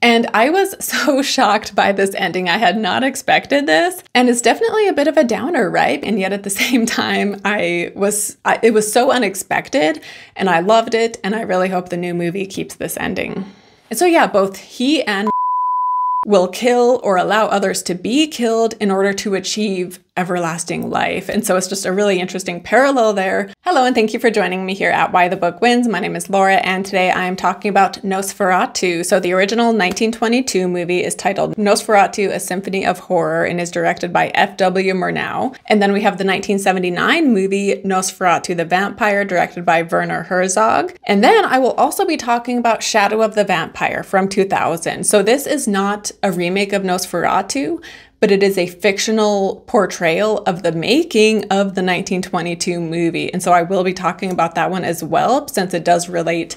And I was so shocked by this ending. I had not expected this. And it's definitely a bit of a downer, right? And yet at the same time, it was so unexpected and I loved it. And I really hope the new movie keeps this ending. And so yeah, both he and will kill or allow others to be killed in order to achieve everlasting life. And so it's just a really interesting parallel there. Hello, and thank you for joining me here at Why the Book Wins. My name is Laura, and today I am talking about Nosferatu. So the original 1922 movie is titled Nosferatu, A Symphony of Horror, and is directed by F.W. Murnau. And then we have the 1979 movie Nosferatu the Vampire, directed by Werner Herzog. And then I will also be talking about Shadow of the Vampire from 2000. So this is not a remake of Nosferatu, but it is a fictional portrayal of the making of the 1922 movie. And so I will be talking about that one as well, since it does relate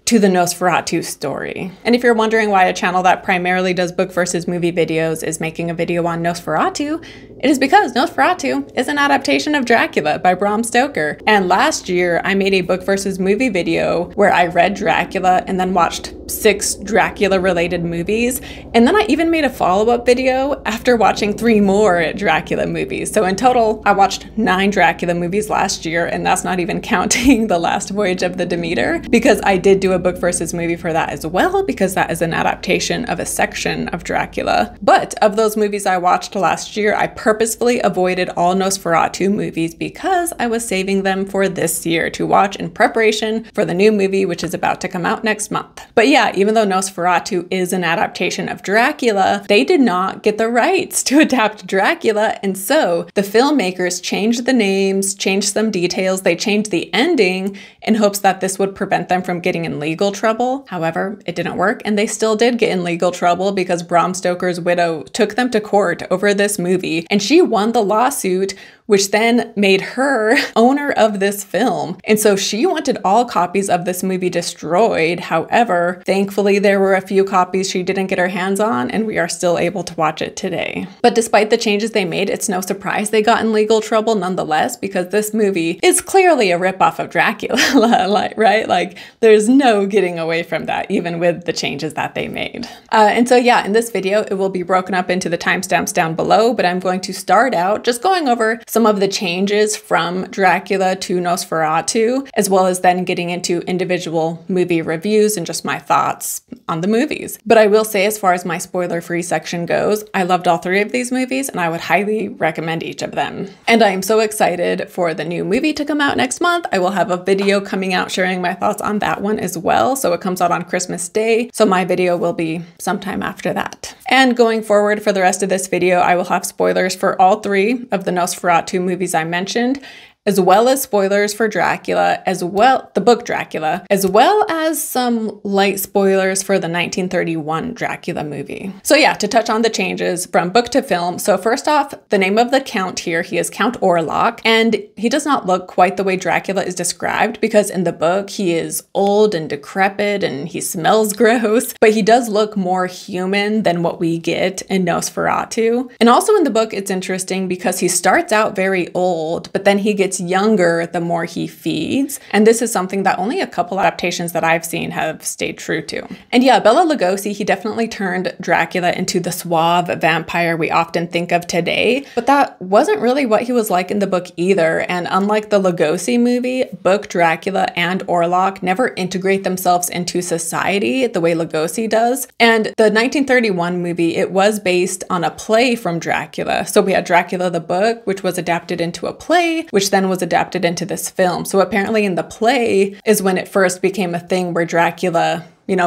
to the Nosferatu story. And if you're wondering why a channel that primarily does book versus movie videos is making a video on Nosferatu, it is because Nosferatu is an adaptation of Dracula by Bram Stoker. And last year I made a book versus movie video where I read Dracula and then watched 6 Dracula related movies. And then I even made a follow-up video after watching 3 more Dracula movies. So in total, I watched 9 Dracula movies last year, and that's not even counting The Last Voyage of the Demeter, because I did do a book versus movie for that as well, because that is an adaptation of a section of Dracula. But of those movies I watched last year, I purposefully avoided all Nosferatu movies because I was saving them for this year to watch in preparation for the new movie, which is about to come out next month. But yeah, even though Nosferatu is an adaptation of Dracula, they did not get the rights to adapt Dracula, and so the filmmakers changed the names, changed some details, they changed the ending in hopes that this would prevent them from getting in legal trouble. However, it didn't work, and they still did get in legal trouble because Bram Stoker's widow took them to court over this movie, and she won the lawsuit, which then made her owner of this film. And so she wanted all copies of this movie destroyed. However, thankfully there were a few copies she didn't get her hands on, and we are still able to watch it today. But despite the changes they made, it's no surprise they got in legal trouble nonetheless, because this movie is clearly a ripoff of Dracula, right? Like, there's no getting away from that, even with the changes that they made. And so yeah, in this video, it will be broken up into the timestamps down below, but I'm going to start out just going over some of the changes from Dracula to Nosferatu, as well as then getting into individual movie reviews and just my thoughts on the movies. But I will say, as far as my spoiler-free section goes, I loved all 3 of these movies and I would highly recommend each of them. And I am so excited for the new movie to come out next month. I will have a video coming out sharing my thoughts on that one as well. So it comes out on Christmas Day. So my video will be sometime after that. And going forward for the rest of this video, I will have spoilers for all 3 of the Nosferatu movies I mentioned, as well as spoilers for Dracula, the book Dracula, as well as some light spoilers for the 1931 Dracula movie. So yeah, to touch on the changes from book to film. So first off, the name of the Count here, he is Count Orlok, and he does not look quite the way Dracula is described, because in the book he is old and decrepit and he smells gross, but he does look more human than what we get in Nosferatu. And also in the book, it's interesting because he starts out very old, but then he gets younger the more he feeds. And this is something that only a couple adaptations that I've seen have stayed true to. And yeah, Bela Lugosi, he definitely turned Dracula into the suave vampire we often think of today, but that wasn't really what he was like in the book either. And unlike the Lugosi movie, book Dracula and Orlok never integrate themselves into society the way Lugosi does. And the 1931 movie, it was based on a play from Dracula. So we had Dracula the book, which was adapted into a play, which then was adapted into this film. So apparently in the play is when it first became a thing where Dracula,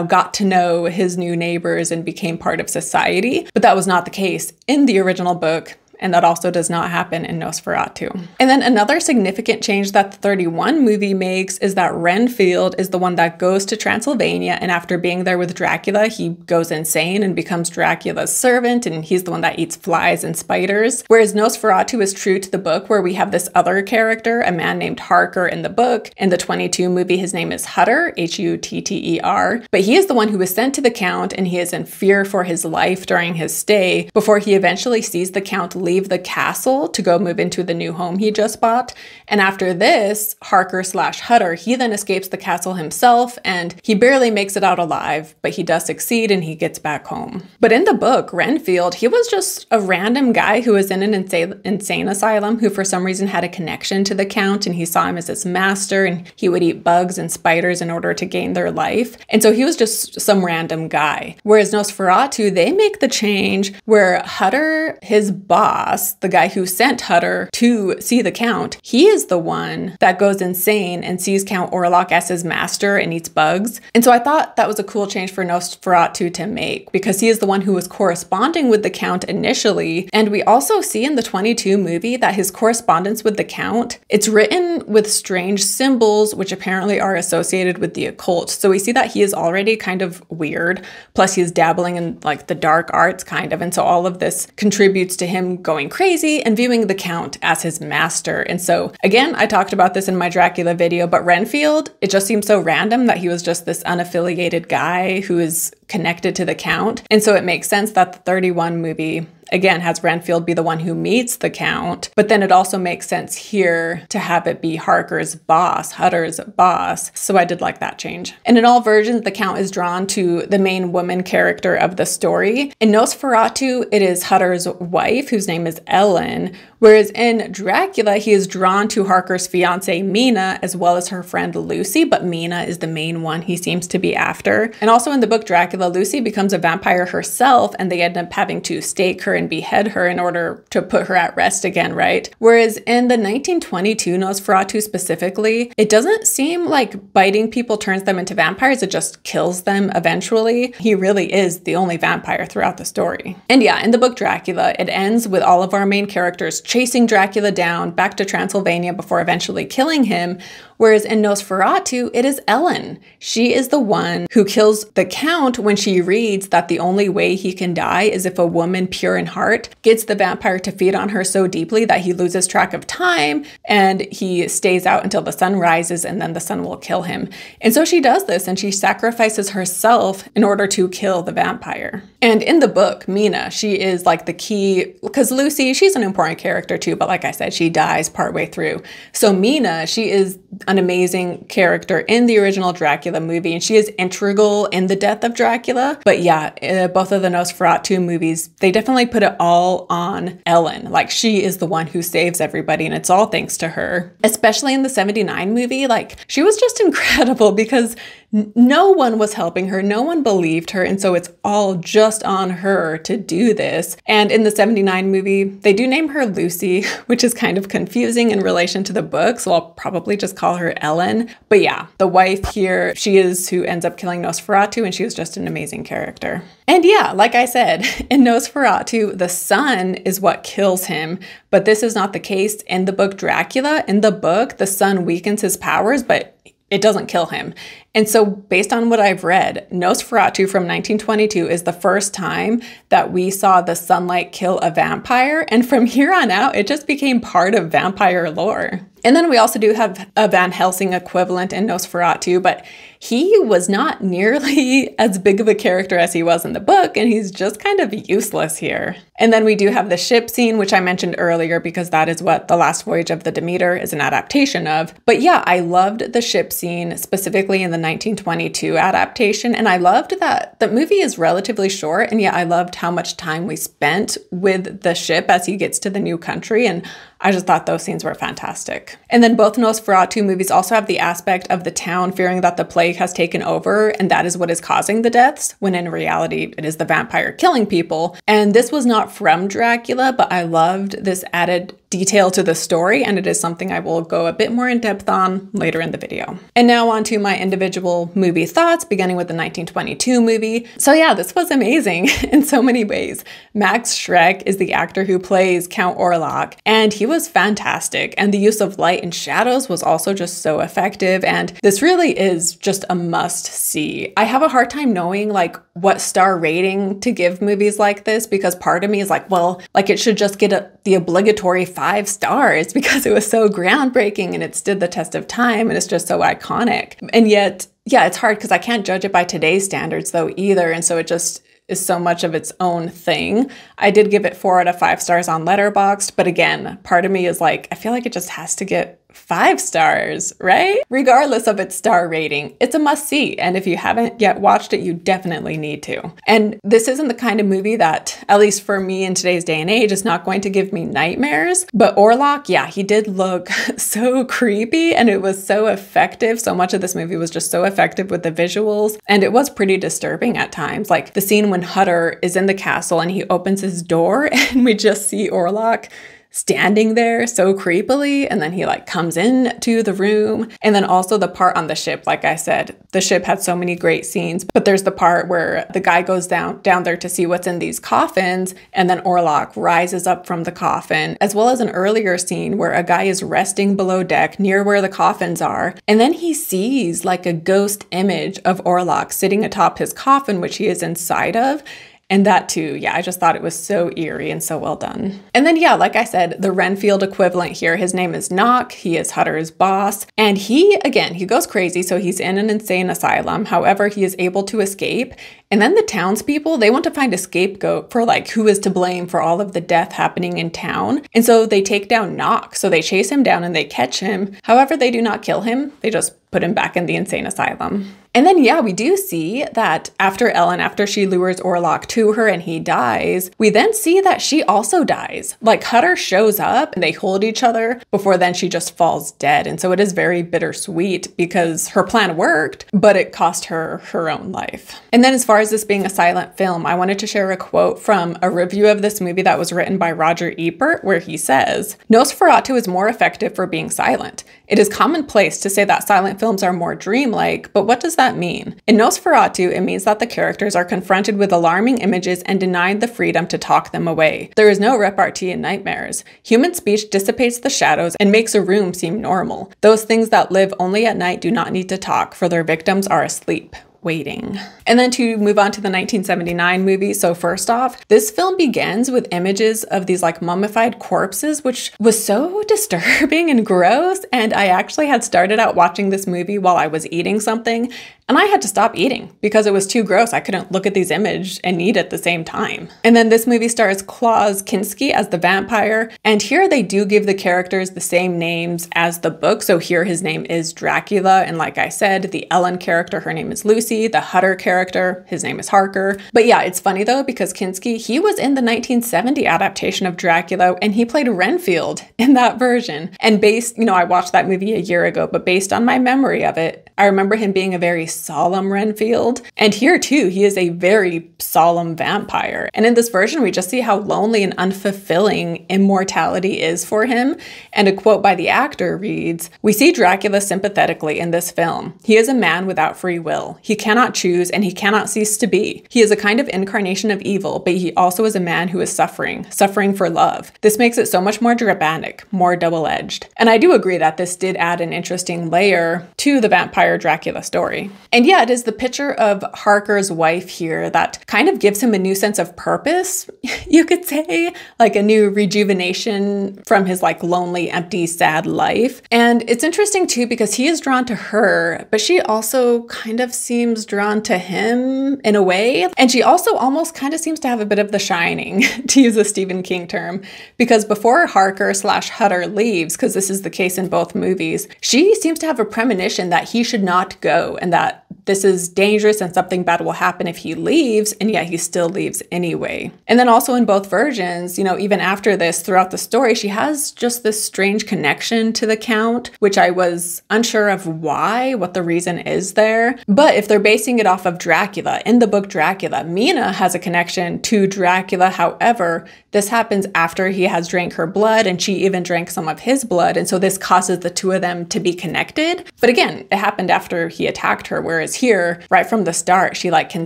got to know his new neighbors and became part of society. But that was not the case in the original book. And that also does not happen in Nosferatu. And then another significant change that the 31 movie makes is that Renfield is the one that goes to Transylvania, and after being there with Dracula, he goes insane and becomes Dracula's servant, and he's the one that eats flies and spiders. Whereas Nosferatu is true to the book, where we have this other character, a man named Harker in the book. In the 22 movie, his name is Hutter, Hutter, but he is the one who is sent to the Count, and he is in fear for his life during his stay before he eventually sees the Count leave the castle to go move into the new home he just bought. And after this, Harker/Hutter, he then escapes the castle himself, and he barely makes it out alive, but he does succeed and he gets back home. But in the book, Renfield, he was just a random guy who was in an insane asylum who for some reason had a connection to the Count, and he saw him as his master, and he would eat bugs and spiders in order to gain their life. And so he was just some random guy. Whereas Nosferatu, they make the change where Hutter, his boss, the guy who sent Hutter to see the Count, he is the one that goes insane and sees Count Orlok as his master and eats bugs. And so I thought that was a cool change for Nosferatu to make, because he is the one who was corresponding with the Count initially. And we also see in the 22 movie that his correspondence with the Count, it's written with strange symbols, which apparently are associated with the occult. So we see that he is already kind of weird. Plus he's dabbling in like the dark arts kind of. And so all of this contributes to him going crazy and viewing the Count as his master. And so again, I talked about this in my Dracula video, but Renfield, it just seems so random that he was just this unaffiliated guy who is connected to the Count. And so it makes sense that the 31 movie again has Renfield be the one who meets the Count, but then it also makes sense here to have it be Harker's boss, Hutter's boss. So I did like that change. And in all versions, the Count is drawn to the main woman character of the story. In Nosferatu, it is Hutter's wife, whose name is Ellen, whereas in Dracula, he is drawn to Harker's fiancée, Mina, as well as her friend Lucy, but Mina is the main one he seems to be after. And also in the book Dracula, Lucy becomes a vampire herself, and they end up having to stake her and behead her in order to put her at rest again, right? Whereas in the 1922 Nosferatu specifically, it doesn't seem like biting people turns them into vampires, it just kills them eventually. He really is the only vampire throughout the story. And yeah, in the book Dracula, it ends with all of our main characters chasing Dracula down back to Transylvania before eventually killing him. Whereas in Nosferatu, it is Ellen. She is the one who kills the Count when she reads that the only way he can die is if a woman pure in heart gets the vampire to feed on her so deeply that he loses track of time and he stays out until the sun rises, and then the sun will kill him. And so she does this, and she sacrifices herself in order to kill the vampire. And in the book, Mina, she is like the key, because Lucy, she's an important character too, but like I said, she dies partway through. So Mina, she is an amazing character in the original Dracula movie, and she is integral in the death of Dracula. But yeah, both of the Nosferatu movies, they definitely put it all on Ellen. Like, she is the one who saves everybody, and it's all thanks to her. Especially in the 79 movie, like, she was just incredible because no one was helping her, no one believed her, and so it's all just on her to do this. And in the 79 movie, they do name her Lucy, which is kind of confusing in relation to the book, so I'll probably just call her Ellen. But yeah, the wife here, she is who ends up killing Nosferatu, and she was just an amazing character. And yeah, like I said, in Nosferatu, the sun is what kills him, but this is not the case in the book Dracula. In the book, the sun weakens his powers, but it doesn't kill him. And so based on what I've read, Nosferatu from 1922 is the first time that we saw the sunlight kill a vampire. And from here on out, it just became part of vampire lore. And then we also do have a Van Helsing equivalent in Nosferatu, but he was not nearly as big of a character as he was in the book, and he's just kind of useless here. And then we do have the ship scene, which I mentioned earlier because that is what The Last Voyage of the Demeter is an adaptation of. But yeah, I loved the ship scene, specifically in the 1922 adaptation, and I loved that the movie is relatively short, and yet I loved how much time we spent with the ship as he gets to the new country, and I just thought those scenes were fantastic. And then both Nosferatu movies also have the aspect of the town fearing that the plague has taken over, and that is what is causing the deaths, when in reality, it is the vampire killing people. And this was not from Dracula, but I loved this added detail to the story, and it is something I will go a bit more in depth on later in the video. And now on to my individual movie thoughts, beginning with the 1922 movie. So yeah, this was amazing in so many ways. Max Schreck is the actor who plays Count Orlok, and he was fantastic. And the use of light and shadows was also just so effective, and this really is just a must see. I have a hard time knowing like what star rating to give movies like this, because part of me is like, well, like it should just get the obligatory 5 stars because it was so groundbreaking and it stood the test of time and it's just so iconic. And yet, yeah, it's hard because I can't judge it by today's standards though either. And so it just, is so much of its own thing. I did give it 4 out of 5 stars on Letterboxd, but again, part of me is like, I feel like it just has to get 5 stars, right? Regardless of its star rating, it's a must-see, and if you haven't yet watched it, you definitely need to. And this isn't the kind of movie that, at least for me in today's day and age, is not going to give me nightmares, but Orlok, yeah, he did look so creepy, and it was so effective. So much of this movie was just so effective with the visuals, and it was pretty disturbing at times. Like the scene when Hutter is in the castle and he opens his door and we just see Orlok standing there so creepily, and then he like comes into the room. And then also the part on the ship, like I said, the ship had so many great scenes, but there's the part where the guy goes down there to see what's in these coffins, and then Orlok rises up from the coffin, as well as an earlier scene where a guy is resting below deck near where the coffins are, and then he sees like a ghost image of Orlok sitting atop his coffin, which he is inside of. And that too, yeah, I just thought it was so eerie and so well done. And then, yeah, like I said, the Renfield equivalent here, his name is Knock. He is Hutter's boss. And he goes crazy. So he's in an insane asylum. However, he is able to escape. And then the townspeople, they want to find a scapegoat for like who is to blame for all of the death happening in town. And so they take down Knock. So they chase him down and they catch him. However, they do not kill him. They just put him back in the insane asylum. And then, yeah, we do see that after she lures Orlok to her and he dies, we then see that she also dies. Like Hutter shows up and they hold each other before then she just falls dead. And so it is very bittersweet because her plan worked, but it cost her her own life. And then as far as this being a silent film, I wanted to share a quote from a review of this movie that was written by Roger Ebert, where he says, "Nosferatu is more effective for being silent. It is commonplace to say that silent films are more dreamlike, but what does that mean? In Nosferatu, it means that the characters are confronted with alarming images and denied the freedom to talk them away. There is no repartee in nightmares. Human speech dissipates the shadows and makes a room seem normal. Those things that live only at night do not need to talk, for their victims are asleep, waiting." And then to move on to the 1979 movie. So first off, this film begins with images of these like mummified corpses, which was so disturbing and gross. And I actually had started out watching this movie while I was eating something, and I had to stop eating because it was too gross. I couldn't look at these images and eat at the same time. And then this movie stars Klaus Kinski as the vampire. And here they do give the characters the same names as the book. So here his name is Dracula. And like I said, the Ellen character, her name is Lucy. The Hutter character, his name is Harker. But yeah, it's funny though, because Kinski, he was in the 1970 adaptation of Dracula and he played Renfield in that version. And based, I watched that movie a year ago, but based on my memory of it, I remember him being a very solemn Renfield. And here too, he is a very solemn vampire. And in this version, we just see how lonely and unfulfilling immortality is for him. And a quote by the actor reads, "We see Dracula sympathetically in this film. He is a man without free will. He cannot choose and he cannot cease to be. He is a kind of incarnation of evil, but he also is a man who is suffering for love. This makes it so much more dramatic, more double-edged." And I do agree that this did add an interesting layer to the vampire Dracula story. And yeah, it is the picture of Harker's wife here that kind of gives him a new sense of purpose, you could say, like a new rejuvenation from his like lonely, empty, sad life. And it's interesting too, because he is drawn to her, but she also kind of seems drawn to him in a way. And she also almost kind of seems to have a bit of the Shining, to use a Stephen King term, because before Harker/Hutter leaves, because this is the case in both movies, she seems to have a premonition that he should not go and that this is dangerous and something bad will happen if he leaves, and yet he still leaves anyway. And then also in both versions, even after this, throughout the story, she has just this strange connection to the Count, which I was unsure of what the reason is there. But if they're basing it off of Dracula, in the book Dracula, Mina has a connection to Dracula. However, this happens after he has drank her blood, and she even drank some of his blood, and so this causes the two of them to be connected. But again, it happened after he attacked her, whereas here, right from the start, she like can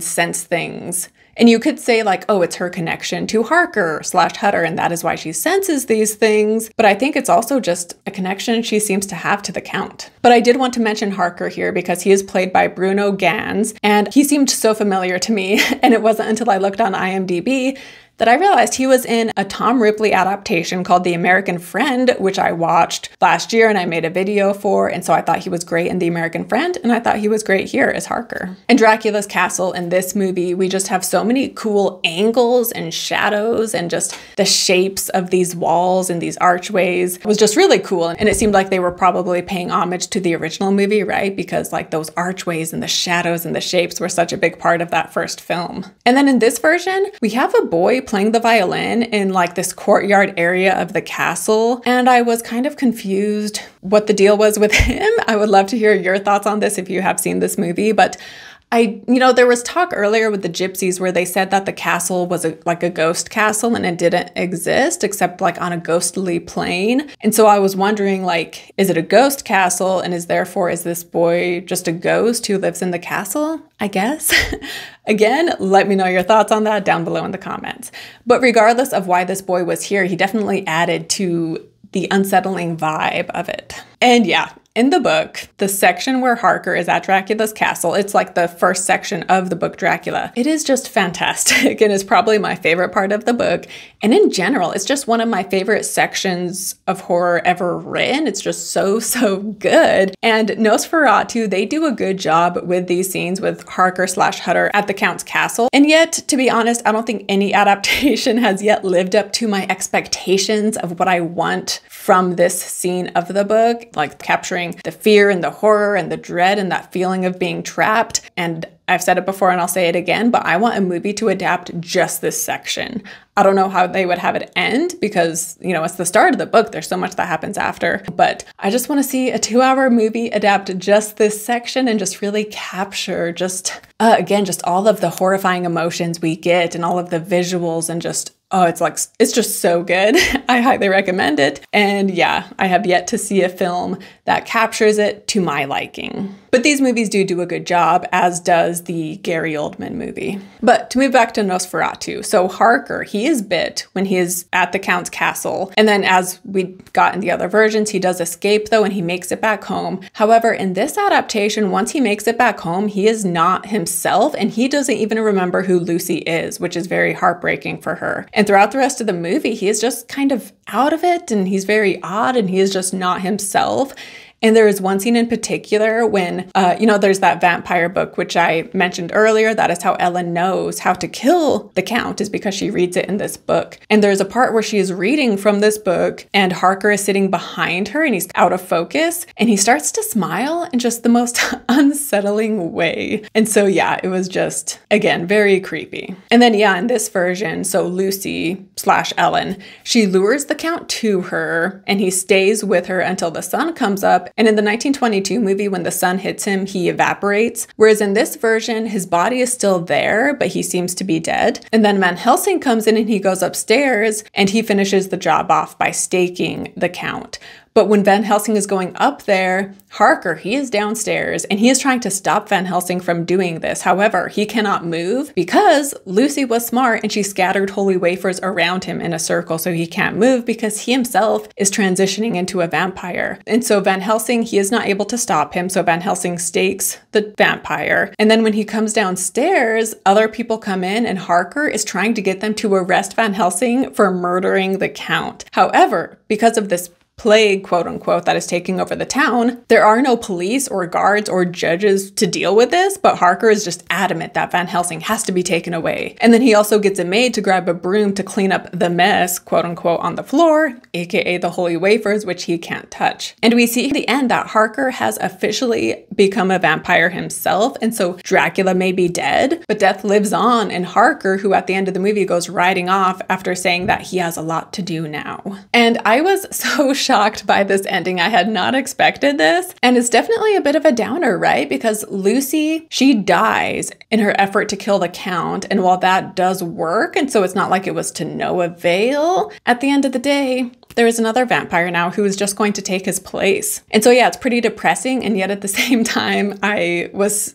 sense things. And you could say like, oh, it's her connection to Harker/Hutter, and that is why she senses these things. But I think it's also just a connection she seems to have to the Count. But I did want to mention Harker here because he is played by Bruno Ganz, and he seemed so familiar to me. And it wasn't until I looked on IMDb that I realized he was in a Tom Ripley adaptation called The American Friend, which I watched last year and I made a video for. And so I thought he was great in The American Friend, and I thought he was great here as Harker. In Dracula's castle in this movie, we just have so many cool angles and shadows, and just the shapes of these walls and these archways was just really cool. And it seemed like they were probably paying homage to the original movie, right? Because like those archways and the shadows and the shapes were such a big part of that first film. And then in this version, we have a boy playing the violin in like this courtyard area of the castle. And I was kind of confused what the deal was with him. I would love to hear your thoughts on this if you have seen this movie, but there was talk earlier with the gypsies where they said that the castle was like a ghost castle and it didn't exist except like on a ghostly plane. And so I was wondering, like, is it a ghost castle, and is this boy just a ghost who lives in the castle, I guess? Again, let me know your thoughts on that down below in the comments. But regardless of why this boy was here, he definitely added to the unsettling vibe of it. And yeah, in the book, the section where Harker is at Dracula's castle, it's like the first section of the book Dracula. It is just fantastic and is probably my favorite part of the book. And in general, it's just one of my favorite sections of horror ever written. It's just so good. And Nosferatu, they do a good job with these scenes with Harker/Hutter at the Count's castle. And yet, to be honest, I don't think any adaptation has yet lived up to my expectations of what I want from this scene of the book, like capturing the fear and the horror and the dread and that feeling of being trapped. And I've said it before and I'll say it again, but I want a movie to adapt just this section. I don't know how they would have it end because, it's the start of the book. There's so much that happens after. But I just want to see a 2-hour movie adapt just this section and just really capture again, just all of the horrifying emotions we get and all of the visuals and just, it's just so good. I highly recommend it. And yeah, I have yet to see a film that captures it to my liking. But these movies do a good job, as does the Gary Oldman movie. But to move back to Nosferatu, so Harker, he is bit when he is at the Count's castle. And then as we got in the other versions, he does escape though, and he makes it back home. However, in this adaptation, once he makes it back home, he is not himself, and he doesn't even remember who Lucy is, which is very heartbreaking for her. And throughout the rest of the movie, he is just kind of out of it, and he's very odd, and he is just not himself. And there is one scene in particular when, there's that vampire book, which I mentioned earlier. That is how Ellen knows how to kill the Count, is because she reads it in this book. And there's a part where she is reading from this book and Harker is sitting behind her and he's out of focus and he starts to smile in just the most unsettling way. And so, yeah, it was just, again, very creepy. And then, yeah, in this version, so Lucy/Ellen, she lures the Count to her and he stays with her until the sun comes up. And in the 1922 movie, when the sun hits him, he evaporates. Whereas in this version, his body is still there, but he seems to be dead. And then Van Helsing comes in and he goes upstairs and he finishes the job off by staking the Count. But when Van Helsing is going up there, Harker, he is downstairs and he is trying to stop Van Helsing from doing this. However, he cannot move because Lucy was smart and she scattered holy wafers around him in a circle, so he can't move because he himself is transitioning into a vampire. And so Van Helsing, he is not able to stop him, so Van Helsing stakes the vampire. And then when he comes downstairs, other people come in and Harker is trying to get them to arrest Van Helsing for murdering the Count. However, because of this plague, quote unquote, that is taking over the town, there are no police or guards or judges to deal with this, but Harker is just adamant that Van Helsing has to be taken away. And then he also gets a maid to grab a broom to clean up the mess, quote unquote, on the floor, aka the holy wafers, which he can't touch. And we see at the end that Harker has officially become a vampire himself, and so Dracula may be dead, but death lives on, and Harker, who at the end of the movie goes riding off after saying that he has a lot to do now. And I was so shocked by this ending. I had not expected this. And it's definitely a bit of a downer, right? Because Lucy, she dies in her effort to kill the Count. And while that does work, and so it's not like it was to no avail, at the end of the day, there is another vampire now who is just going to take his place. And so, yeah, it's pretty depressing. And yet at the same time, it was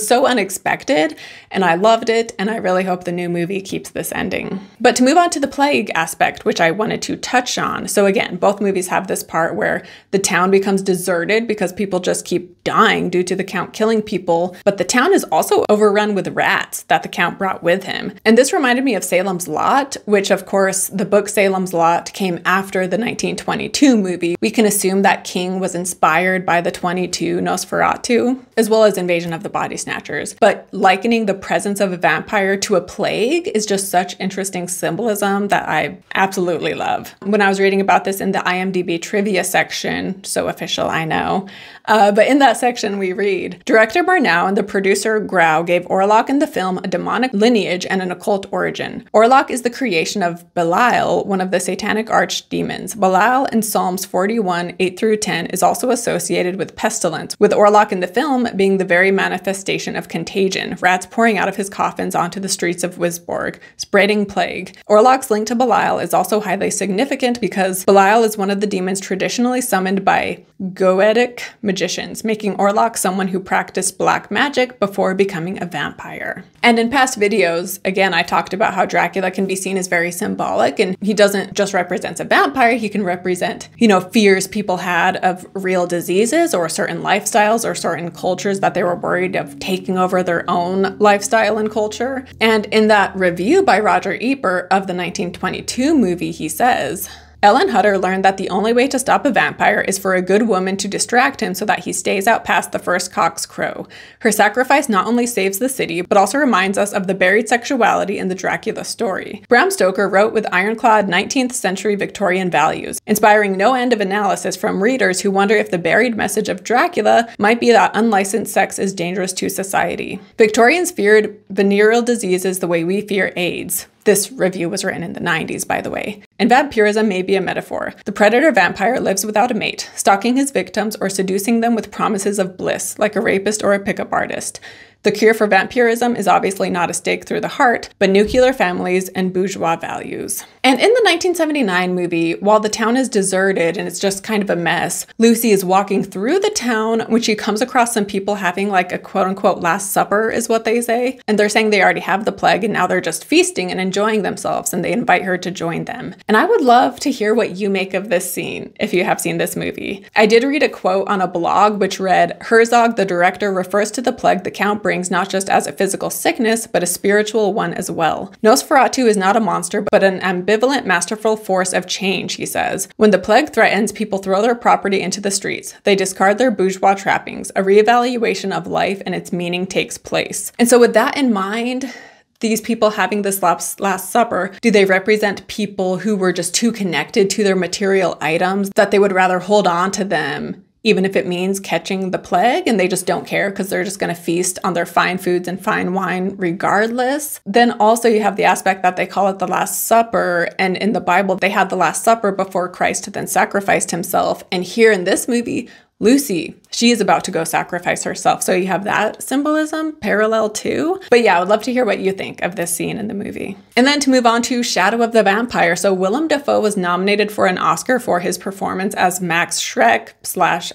so unexpected and I loved it. And I really hope the new movie keeps this ending. But to move on to the plague aspect, which I wanted to touch on. So again, both movies have have this part where the town becomes deserted because people just keep dying due to the Count killing people, but the town is also overrun with rats that the Count brought with him. And this reminded me of Salem's Lot, which of course the book Salem's Lot came after the 1922 movie. We can assume that King was inspired by the 22 Nosferatu, as well as Invasion of the Body Snatchers. But likening the presence of a vampire to a plague is just such interesting symbolism that I absolutely love. When I was reading about this in the IMDb trivia section, so official, I know, but in that section we read, director Murnau and the producer Grau gave Orlok in the film a demonic lineage and an occult origin. Orlok is the creation of Belial, one of the satanic archdemons. Belial in Psalms 41, 8-10 is also associated with pestilence, with Orlok in the film being the very manifestation of contagion, rats pouring out of his coffins onto the streets of Wisborg, spreading plague. Orlok's link to Belial is also highly significant because Belial is one of the demons traditionally summoned by Goetic magicians, making Orlok someone who practiced black magic before becoming a vampire. And in past videos, again, I talked about how Dracula can be seen as very symbolic, and he doesn't just represent a vampire, he can represent, fears people had of real diseases or certain lifestyles or certain cultures that they were worried of taking over their own lifestyle and culture. And in that review by Roger Ebert of the 1922 movie, he says, Ellen Hutter learned that the only way to stop a vampire is for a good woman to distract him so that he stays out past the first cock's crow. Her sacrifice not only saves the city, but also reminds us of the buried sexuality in the Dracula story. Bram Stoker wrote with ironclad 19th century Victorian values, inspiring no end of analysis from readers who wonder if the buried message of Dracula might be that unlicensed sex is dangerous to society. Victorians feared venereal diseases the way we fear AIDS. This review was written in the 90s, by the way. And vampirism may be a metaphor. The predator vampire lives without a mate, stalking his victims or seducing them with promises of bliss, like a rapist or a pickup artist. The cure for vampirism is obviously not a stake through the heart, but nuclear families and bourgeois values. And in the 1979 movie, while the town is deserted and it's just kind of a mess, Lucy is walking through the town when she comes across some people having like a quote-unquote last supper is what they say. And they're saying they already have the plague and now they're just feasting and enjoying themselves, and they invite her to join them. And I would love to hear what you make of this scene if you have seen this movie. I did read a quote on a blog which read, Herzog, the director, refers to the plague the Count brings not just as a physical sickness, but a spiritual one as well. Nosferatu is not a monster, but an ambivalent, masterful force of change, he says. When the plague threatens, people throw their property into the streets. They discard their bourgeois trappings. A reevaluation of life and its meaning takes place. And so with that in mind, these people having this last supper, do they represent people who were just too connected to their material items that they would rather hold on to them even if it means catching the plague, and they just don't care because they're just going to feast on their fine foods and fine wine regardless? Then also you have the aspect that they call it the Last Supper, and in the Bible they had the Last Supper before Christ then sacrificed himself. And here in this movie, Lucy, she is about to go sacrifice herself. So you have that symbolism parallel too. But yeah, I would love to hear what you think of this scene in the movie. And then to move on to Shadow of the Vampire. So Willem Dafoe was nominated for an Oscar for his performance as Max Schreck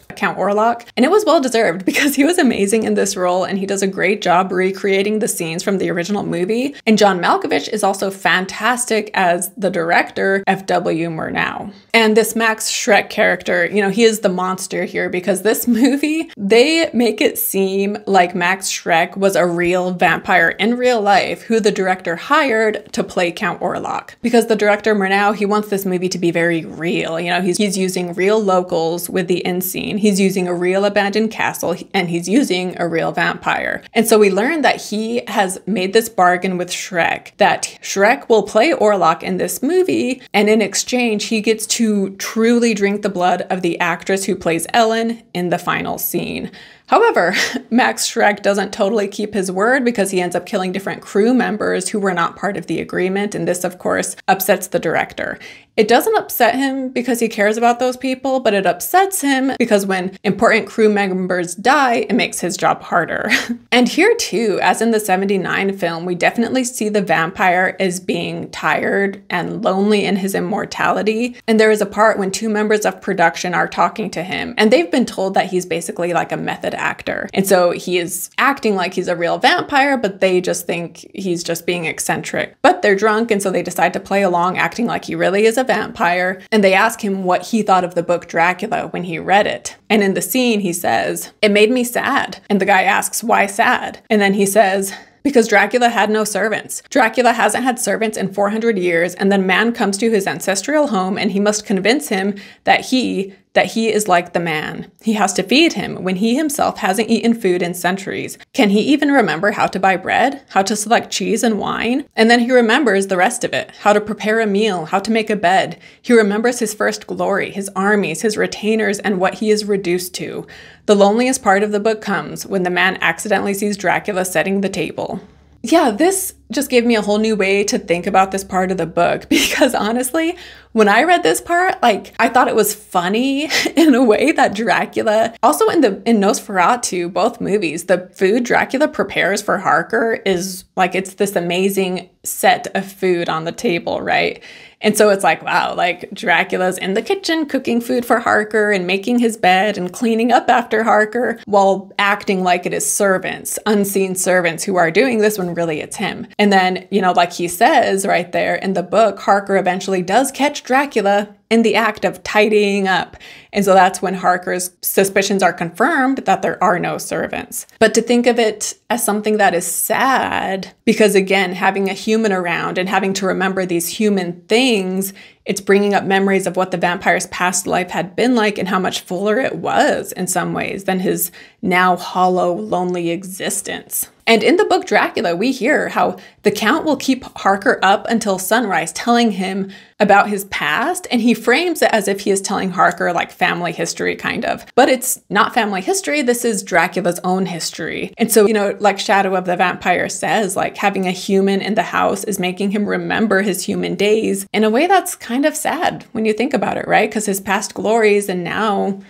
/ Count Orlok. And it was well deserved because he was amazing in this role and he does a great job recreating the scenes from the original movie. And John Malkovich is also fantastic as the director, F.W. Murnau. And this Max Schreck character, he is the monster here because this movie, they make it seem like Max Schreck was a real vampire in real life who the director hired to play Count Orlok. Because the director Murnau, he wants this movie to be very real. He's using real locals with the end scene. He's using a real abandoned castle and he's using a real vampire. And so we learn that he has made this bargain with Schreck, that Schreck will play Orlok in this movie, and in exchange, he gets to truly drink the blood of the actress who plays Ellen in the final scene. However, Max Schreck doesn't totally keep his word because he ends up killing different crew members who were not part of the agreement, and this, of course, upsets the director. It doesn't upset him because he cares about those people, but it upsets him because when important crew members die, it makes his job harder. And here too, as in the 79 film, we definitely see the vampire as being tired and lonely in his immortality. And there is a part when two members of production are talking to him, and they've been told that he's basically like a method actor. And so he is acting like he's a real vampire, but they just think he's just being eccentric. But they're drunk, and so they decide to play along, acting like he really is a vampire. And they ask him what he thought of the book Dracula when he read it. And in the scene, he says, "It made me sad." And the guy asks, "Why sad?" And then he says, "Because Dracula had no servants. Dracula hasn't had servants in 400 years, and then man comes to his ancestral home and he must convince him that he is like the man. He has to feed him when he himself hasn't eaten food in centuries. Can he even remember how to buy bread, how to select cheese and wine? And then he remembers the rest of it, how to prepare a meal, how to make a bed. He remembers his first glory, his armies, his retainers, and what he is reduced to. The loneliest part of the book comes when the man accidentally sees Dracula setting the table." Yeah, this just gave me a whole new way to think about this part of the book, because honestly, when I read this part, like, I thought it was funny in a way that Dracula, also in Nosferatu, both movies, the food Dracula prepares for Harker is like, it's this amazing set of food on the table, right? And so it's like, wow, like Dracula's in the kitchen cooking food for Harker and making his bed and cleaning up after Harker while acting like it is servants, unseen servants who are doing this when really it's him. And then, you know, like he says right there in the book, Harker eventually does catch Dracula in the act of tidying up. And so that's when Harker's suspicions are confirmed that there are no servants. But to think of it as something that is sad, because again, having a human around and having to remember these human things, it's bringing up memories of what the vampire's past life had been like and how much fuller it was in some ways than his now hollow, lonely existence. And in the book Dracula, we hear how the Count will keep Harker up until sunrise, telling him about his past, and he frames it as if he is telling Harker like family history, kind of. But it's not family history, this is Dracula's own history. And so, you know, like Shadow of the Vampire says, like having a human in the house is making him remember his human days in a way that's kind of sad when you think about it, right? Because his past glories, and now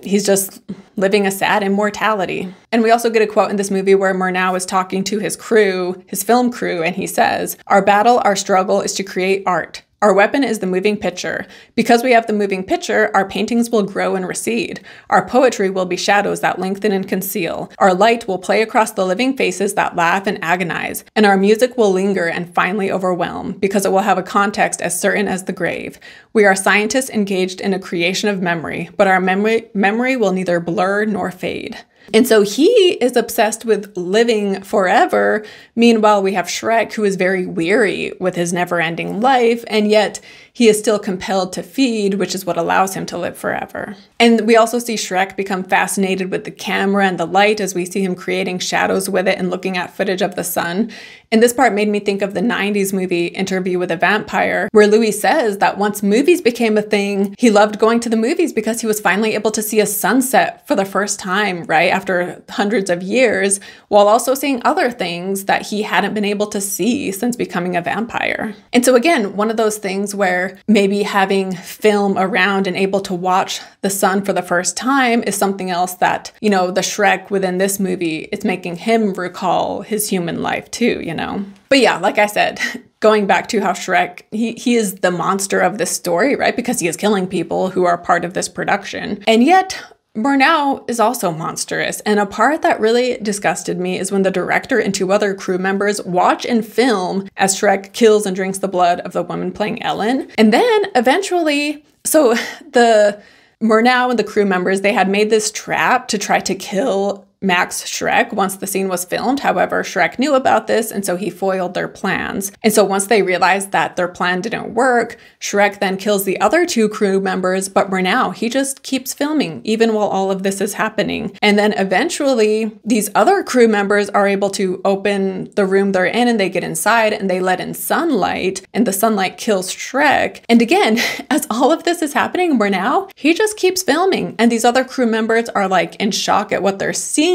he's just living a sad immortality. And we also get a quote in this movie where Murnau is talking to his crew, his film crew, and he says, "Our battle, our struggle is to create art. Our weapon is the moving picture. Because we have the moving picture, our paintings will grow and recede. Our poetry will be shadows that lengthen and conceal. Our light will play across the living faces that laugh and agonize. And our music will linger and finally overwhelm, because it will have a context as certain as the grave. We are scientists engaged in a creation of memory, but our memory will neither blur nor fade." And so he is obsessed with living forever. Meanwhile, we have Shrek, who is very weary with his never-ending life, and yet he is still compelled to feed, which is what allows him to live forever. And we also see Shrek become fascinated with the camera and the light as we see him creating shadows with it and looking at footage of the sun. And this part made me think of the 90s movie Interview with a Vampire, where Louis says that once movies became a thing, he loved going to the movies because he was finally able to see a sunset for the first time, right, after hundreds of years, while also seeing other things that he hadn't been able to see since becoming a vampire. And so again, one of those things where maybe having film around and able to watch the sun for the first time is something else that, you know, the Shrek within this movie, it's making him recall his human life too, you know? But yeah, like I said, going back to how Shrek, he is the monster of this story, right? Because he is killing people who are part of this production. And yet, Murnau is also monstrous, and a part that really disgusted me is when the director and 2 other crew members watch and film as Shrek kills and drinks the blood of the woman playing Ellen. And then eventually, so the Murnau and the crew members, they had made this trap to try to kill Max Shrek once the scene was filmed. However, Shrek knew about this, and so he foiled their plans. And so once they realized that their plan didn't work, Shrek then kills the other 2 crew members, but Murnau, he just keeps filming even while all of this is happening. And then eventually, these other crew members are able to open the room they're in, and they get inside and they let in sunlight, and the sunlight kills Shrek. And again, as all of this is happening, Murnau, he just keeps filming, and these other crew members are like in shock at what they're seeing.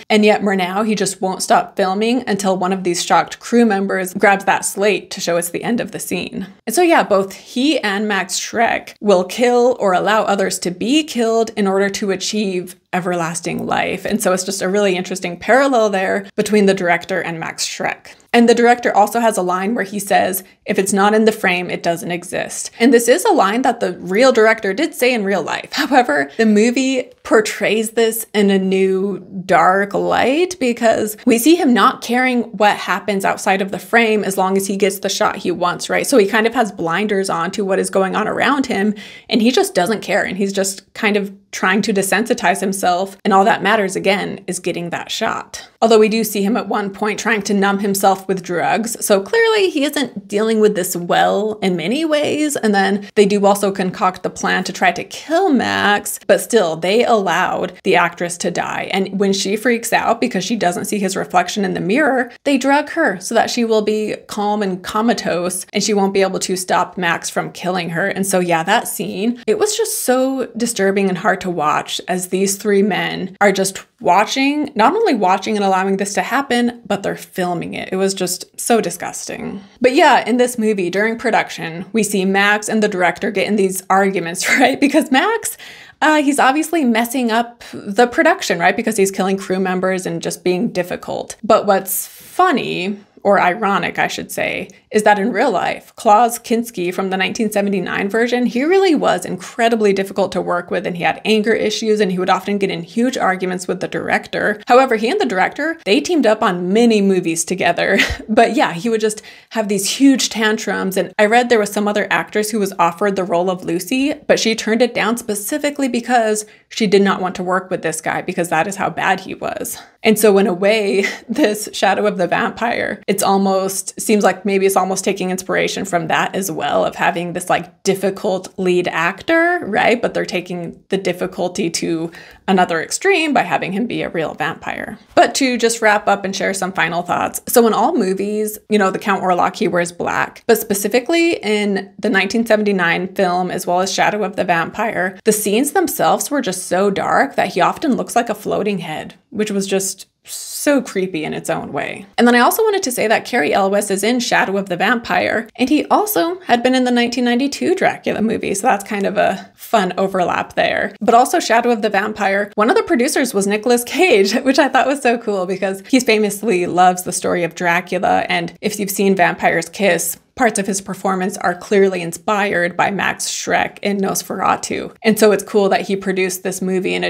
And yet Murnau, he just won't stop filming until one of these shocked crew members grabs that slate to show it's the end of the scene. And so yeah, both he and Max Shrek will kill or allow others to be killed in order to achieve everlasting life. And so it's just a really interesting parallel there between the director and Max Schreck. And the director also has a line where he says, if it's not in the frame, it doesn't exist. And this is a line that the real director did say in real life. However, the movie portrays this in a new dark light because we see him not caring what happens outside of the frame as long as he gets the shot he wants, right? So he kind of has blinders on to what is going on around him, and he just doesn't care. And he's just kind of trying to desensitize himself. And all that matters, again, is getting that shot. Although we do see him at one point trying to numb himself with drugs. So clearly he isn't dealing with this well in many ways. And then they do also concoct the plan to try to kill Max, but still they allowed the actress to die. And when she freaks out because she doesn't see his reflection in the mirror, they drug her so that she will be calm and comatose and she won't be able to stop Max from killing her. And so yeah, that scene, it was just so disturbing and hard to watch as these three men are just watching, not only watching and allowing this to happen, but they're filming it. It was just so disgusting. But yeah, in this movie, during production, we see Max and the director get in these arguments, right? Because Max, he's obviously messing up the production, right? Because he's killing crew members and just being difficult. But what's funny, or ironic, I should say, is that in real life, Klaus Kinski from the 1979 version, he really was incredibly difficult to work with and he had anger issues and he would often get in huge arguments with the director. However, he and the director, they teamed up on many movies together. But yeah, he would just have these huge tantrums. And I read there was some other actress who was offered the role of Lucy, but she turned it down specifically because she did not want to work with this guy because that is how bad he was. And so in a way, this Shadow of the Vampire, it's almost, seems like maybe it's almost taking inspiration from that as well, of having this like difficult lead actor, right? But they're taking the difficulty to another extreme by having him be a real vampire. But to just wrap up and share some final thoughts. So in all movies, you know, the Count Orlok, he wears black, but specifically in the 1979 film, as well as Shadow of the Vampire, the scenes themselves were just so dark that he often looks like a floating head, which was just so creepy in its own way. And then I also wanted to say that Cary Elwes is in Shadow of the Vampire, and he also had been in the 1992 Dracula movie, so that's kind of a fun overlap there. But also Shadow of the Vampire, one of the producers was Nicolas Cage, which I thought was so cool because he famously loves the story of Dracula, and if you've seen Vampires Kiss, parts of his performance are clearly inspired by Max Schreck in Nosferatu. And so it's cool that he produced this movie, and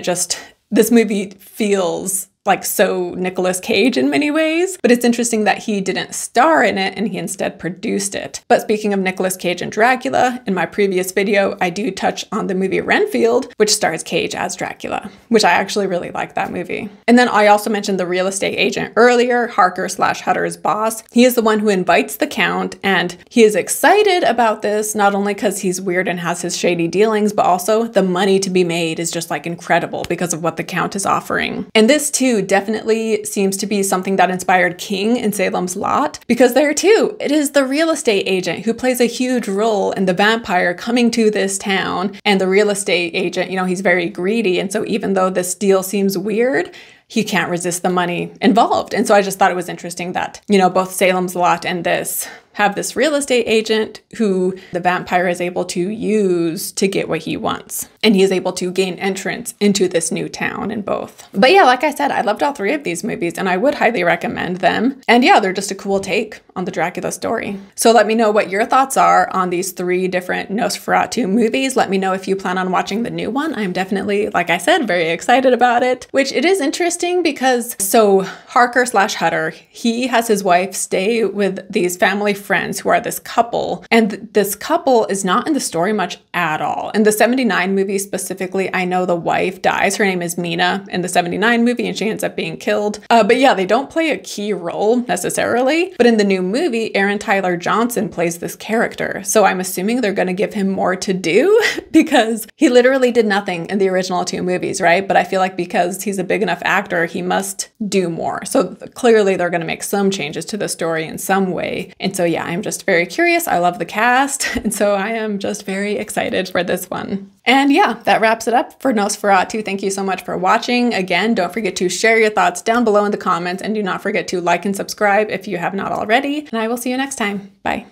this movie feels like so Nicolas Cage in many ways, but it's interesting that he didn't star in it and he instead produced it. But speaking of Nicolas Cage and Dracula, in my previous video, I do touch on the movie Renfield, which stars Cage as Dracula, which I actually really like that movie. And then I also mentioned the real estate agent earlier, Harker/Hutter's boss. He is the one who invites the Count, and he is excited about this, not only because he's weird and has his shady dealings, but also the money to be made is just like incredible because of what the Count is offering. And this too definitely seems to be something that inspired King in Salem's Lot, because there too, it is the real estate agent who plays a huge role in the vampire coming to this town. And the real estate agent, you know, he's very greedy. And so even though this deal seems weird, he can't resist the money involved. And so I just thought it was interesting that, you know, both Salem's Lot and this have this real estate agent who the vampire is able to use to get what he wants. And he is able to gain entrance into this new town in both. But yeah, like I said, I loved all three of these movies and I would highly recommend them. And yeah, they're just a cool take on the Dracula story. So let me know what your thoughts are on these three different Nosferatu movies. Let me know if you plan on watching the new one. I'm definitely, like I said, very excited about it, which it is interesting because so Harker/Hutter, he has his wife stay with these family friends who are this couple, and this couple is not in the story much at all. In the 79 movie specifically, I know the wife dies. Her name is Mina in the 79 movie, and she ends up being killed. But yeah, they don't play a key role necessarily. But in the new movie, Aaron Tyler Johnson plays this character. So I'm assuming they're going to give him more to do because he literally did nothing in the original two movies, right? But I feel like because he's a big enough actor, he must do more. So clearly they're going to make some changes to the story in some way. And so yeah, I'm just very curious. I love the cast. And so I am just very excited for this one. And yeah, that wraps it up for Nosferatu. Thank you so much for watching. Again, don't forget to share your thoughts down below in the comments, and do not forget to like and subscribe if you have not already. And I will see you next time. Bye.